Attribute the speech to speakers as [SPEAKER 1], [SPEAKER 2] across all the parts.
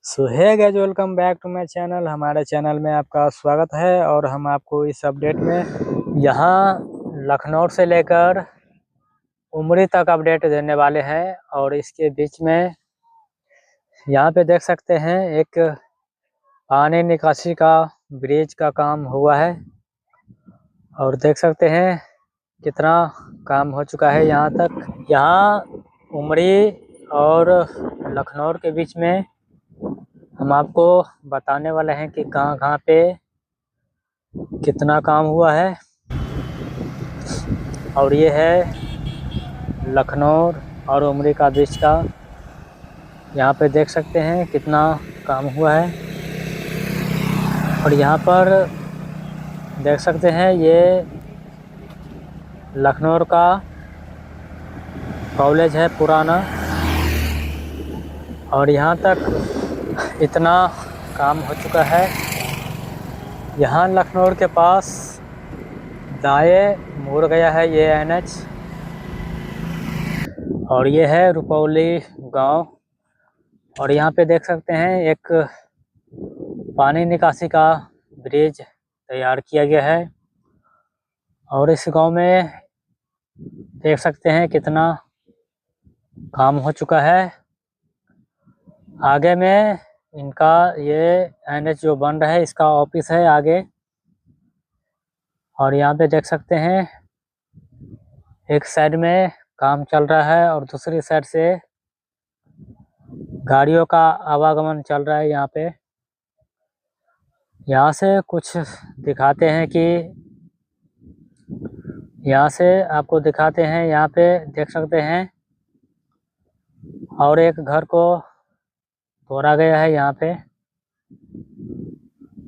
[SPEAKER 1] So hi guys, welcome back to my channel. हमारे channel में आपका स्वागत है और हम आपको इस अपडेट में यहाँ लखनऊ से लेकर उमरी तक अपडेट देने वाले हैं। और इसके बीच में यहाँ पे देख सकते हैं एक पानी निकासी का ब्रिज का काम हुआ है और देख सकते हैं कितना काम हो चुका है। यहाँ तक यहाँ उमरी और लखनऊ के बीच में हम आपको बताने वाले हैं कि कहाँ कहाँ पे कितना काम हुआ है। और ये है लखनऊ और उमरी का बीच का, यहाँ पे देख सकते हैं कितना काम हुआ है। और यहाँ पर देख सकते हैं ये लखनऊ का कॉलेज है पुराना, और यहाँ तक इतना काम हो चुका है। यहाँ लखनऊ के पास दाएं मुड़ गया है ये NH, और ये है रुपौली गांव। और यहाँ पे देख सकते हैं एक पानी निकासी का ब्रिज तैयार किया गया है। और इस गांव में देख सकते हैं कितना काम हो चुका है। आगे में इनका ये NH जो बन रहा है इसका ऑफिस है आगे। और यहाँ पे देख सकते हैं एक साइड में काम चल रहा है और दूसरी साइड से गाड़ियों का आवागमन चल रहा है। यहाँ पे यहाँ से कुछ दिखाते हैं कि यहाँ से आपको दिखाते हैं। यहाँ पे देख सकते हैं और एक घर को तोड़ा गया है। यहाँ पे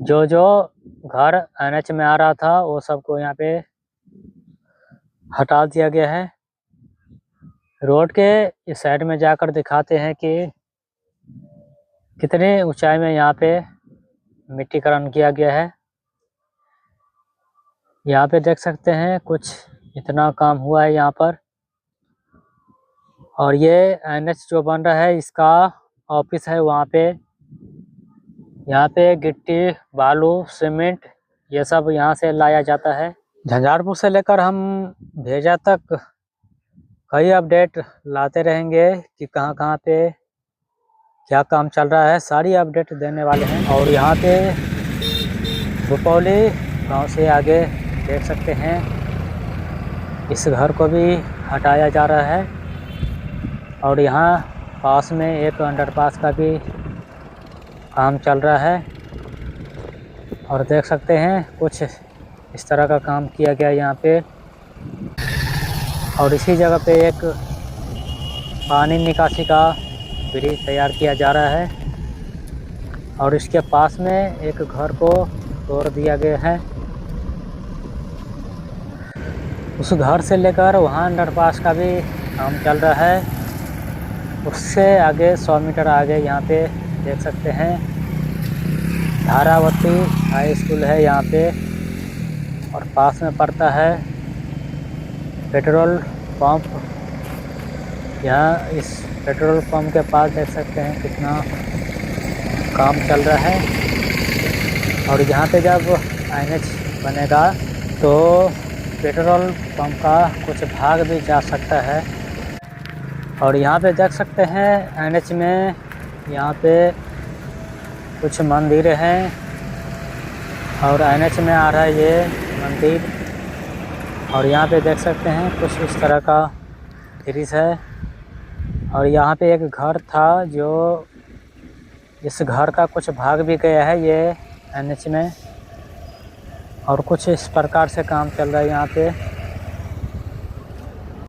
[SPEAKER 1] जो घर NH में आ रहा था वो सबको यहाँ पे हटा दिया गया है। रोड के इस साइड में जाकर दिखाते हैं कि कितनी ऊंचाई में यहाँ पे मिट्टीकरण किया गया है। यहाँ पे देख सकते हैं कुछ इतना काम हुआ है यहाँ पर। और ये NH जो बन रहा है इसका ऑफिस है वहाँ पे। यहाँ पे गिट्टी, बालू, सीमेंट ये सब यहाँ से लाया जाता है। झंझारपुर से लेकर हम भेजा तक कई अपडेट लाते रहेंगे कि कहाँ कहाँ पे क्या काम चल रहा है, सारी अपडेट देने वाले हैं। और यहाँ पे रुपौली गांव से आगे देख सकते हैं इस घर को भी हटाया जा रहा है। और यहाँ पास में एक अंडरपास का भी काम चल रहा है। और देख सकते हैं कुछ इस तरह का काम किया गया यहाँ पे। और इसी जगह पे एक पानी निकासी का ब्रिज तैयार किया जा रहा है। और इसके पास में एक घर को तोड़ दिया गया है। उस घर से लेकर वहाँ अंडरपास का भी काम चल रहा है। उससे आगे 100 मीटर आगे यहाँ पे देख सकते हैं धारावती हाई स्कूल है यहाँ पे। और पास में पड़ता है पेट्रोल पंप। यहाँ इस पेट्रोल पंप के पास देख सकते हैं कितना काम चल रहा है। और यहाँ पे जब NH बनेगा तो पेट्रोल पंप का कुछ भाग भी जा सकता है। और यहाँ पे देख सकते हैं NH में यहाँ पे कुछ मंदिर हैं। और NH में आ रहा है ये मंदिर। और यहाँ पे देख सकते हैं कुछ इस तरह का दृश्य है। और यहाँ पे एक घर था जो इस घर का कुछ भाग भी गया है ये NH में। और कुछ इस प्रकार से काम चल रहा है यहाँ पे।